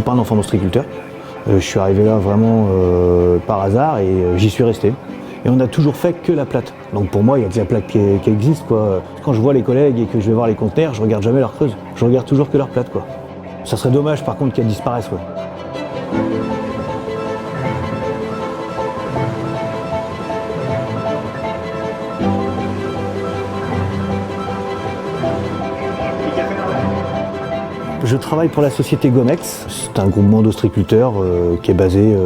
pas un enfant d'ostriculteur. Je suis arrivé là vraiment par hasard et j'y suis resté. Et on n'a toujours fait que la plate. Donc pour moi, il y a que la plate qui existe, quoi. Quand je vois les collègues et que je vais voir les conteneurs, je regarde jamais leur creuse. Je regarde toujours que leur plate, quoi. Ça serait dommage par contre qu'elles disparaissent, ouais. Je travaille pour la société Gomex. C'est un groupement d'ostriculteurs qui est basé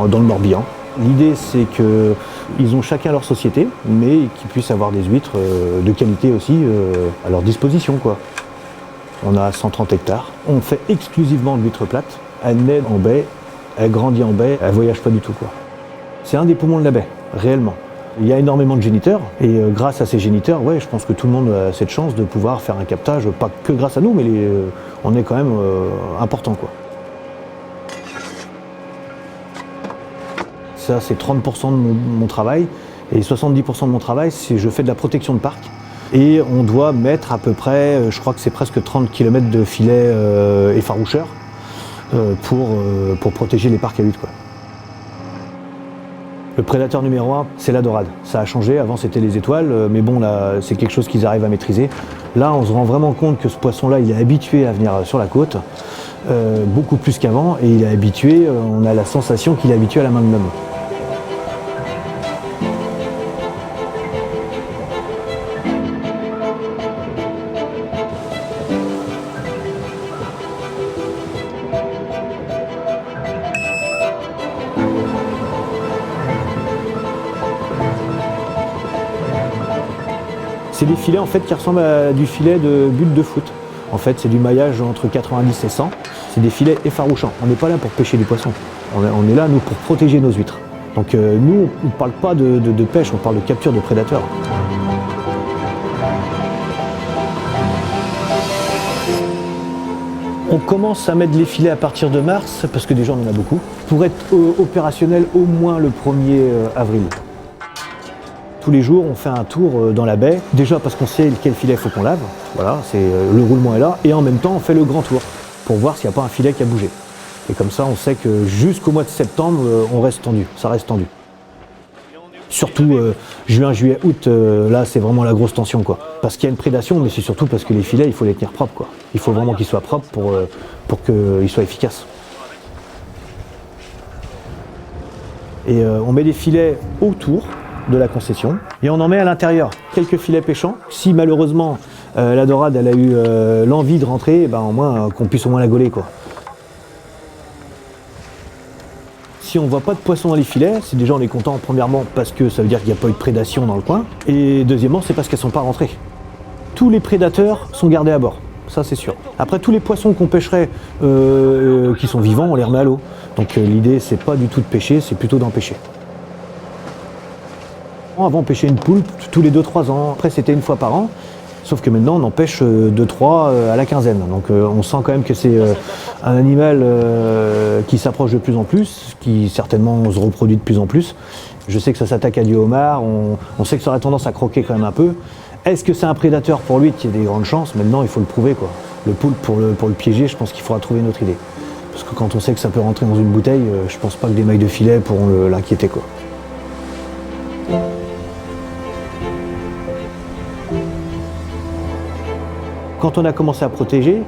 dans le Morbihan. L'idée, c'est qu'ils ont chacun leur société, mais qu'ils puissent avoir des huîtres de qualité aussi à leur disposition, quoi. On a 130 hectares. On fait exclusivement de l'huître plate. Elle naît en baie, elle grandit en baie, elle voyage pas du tout, quoi. C'est un des poumons de la baie, réellement. Il y a énormément de géniteurs et grâce à ces géniteurs, ouais, je pense que tout le monde a cette chance de pouvoir faire un captage, pas que grâce à nous, mais on est quand même important, quoi. Ça, c'est 30% de mon travail et 70% de mon travail, c'est je fais de la protection de parc. Et on doit mettre à peu près, je crois que c'est presque 30 km de filets effaroucheurs pour protéger les parcs à huîtres, quoi. Le prédateur numéro 1, c'est la dorade. Ça a changé, avant c'était les étoiles, mais bon, là, c'est quelque chose qu'ils arrivent à maîtriser. Là, on se rend vraiment compte que ce poisson-là, il est habitué à venir sur la côte, beaucoup plus qu'avant, et il est habitué, on a la sensation qu'il est habitué à la main de l'homme. C'est des filets en fait qui ressemblent à du filet de but de foot. En fait, c'est du maillage entre 90 et 100. C'est des filets effarouchants. On n'est pas là pour pêcher du poisson. On est là, nous, pour protéger nos huîtres. Donc nous, on ne parle pas de pêche, on parle de capture de prédateurs. On commence à mettre les filets à partir de mars, parce que déjà on en a beaucoup, pour être opérationnel au moins le 1er avril. Tous les jours, on fait un tour dans la baie, déjà parce qu'on sait quel filet il faut qu'on lave, voilà, le roulement est là, et en même temps, on fait le grand tour, pour voir s'il n'y a pas un filet qui a bougé. Et comme ça, on sait que jusqu'au mois de septembre, on reste tendu, ça reste tendu. Surtout juin, juillet, août, là, c'est vraiment la grosse tension, quoi. Parce qu'il y a une prédation, mais c'est surtout parce que les filets, il faut les tenir propres, quoi. Il faut vraiment qu'ils soient propres pour qu'ils soient efficaces. Et on met des filets autour de la concession et on en met à l'intérieur quelques filets pêchants. Si malheureusement la dorade elle a eu l'envie de rentrer, ben, au moins qu'on puisse au moins la gauler, quoi. Si on ne voit pas de poisson dans les filets, c'est déjà on est content premièrement parce que ça veut dire qu'il n'y a pas eu de prédation dans le coin, et deuxièmement c'est parce qu'elles ne sont pas rentrées. Tous les prédateurs sont gardés à bord, ça c'est sûr. Après tous les poissons qu'on pêcherait qui sont vivants, on les remet à l'eau. Donc l'idée c'est pas du tout de pêcher, c'est plutôt d'en pêcher. Avant on pêchait une poule tous les 2-3 ans, après c'était une fois par an, sauf que maintenant on en pêche 2-3 à la quinzaine. Donc on sent quand même que c'est un animal qui s'approche de plus en plus, qui certainement se reproduit de plus en plus. Je sais que ça s'attaque à du homard, on sait que ça aurait tendance à croquer quand même un peu. Est-ce que c'est un prédateur pour lui qui a des grandes chances? Maintenant il faut le prouver, quoi. Le poulpe pour le piéger, je pense qu'il faudra trouver une autre idée. Parce que quand on sait que ça peut rentrer dans une bouteille, je pense pas que des mailles de filet pourront l'inquiéter, quoi. Quand on a commencé à protéger,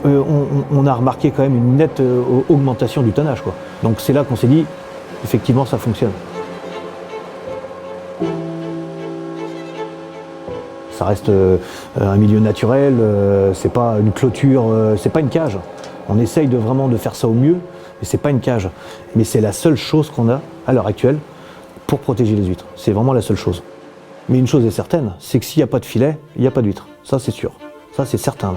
on a remarqué quand même une nette augmentation du tonnage, quoi. Donc c'est là qu'on s'est dit, effectivement, ça fonctionne. Ça reste un milieu naturel, c'est pas une clôture, c'est pas une cage. On essaye vraiment de faire ça au mieux, mais c'est pas une cage. Mais c'est la seule chose qu'on a à l'heure actuelle pour protéger les huîtres. C'est vraiment la seule chose. Mais une chose est certaine, c'est que s'il n'y a pas de filet, il n'y a pas d'huîtres. Ça c'est sûr. Ça, c'est certain.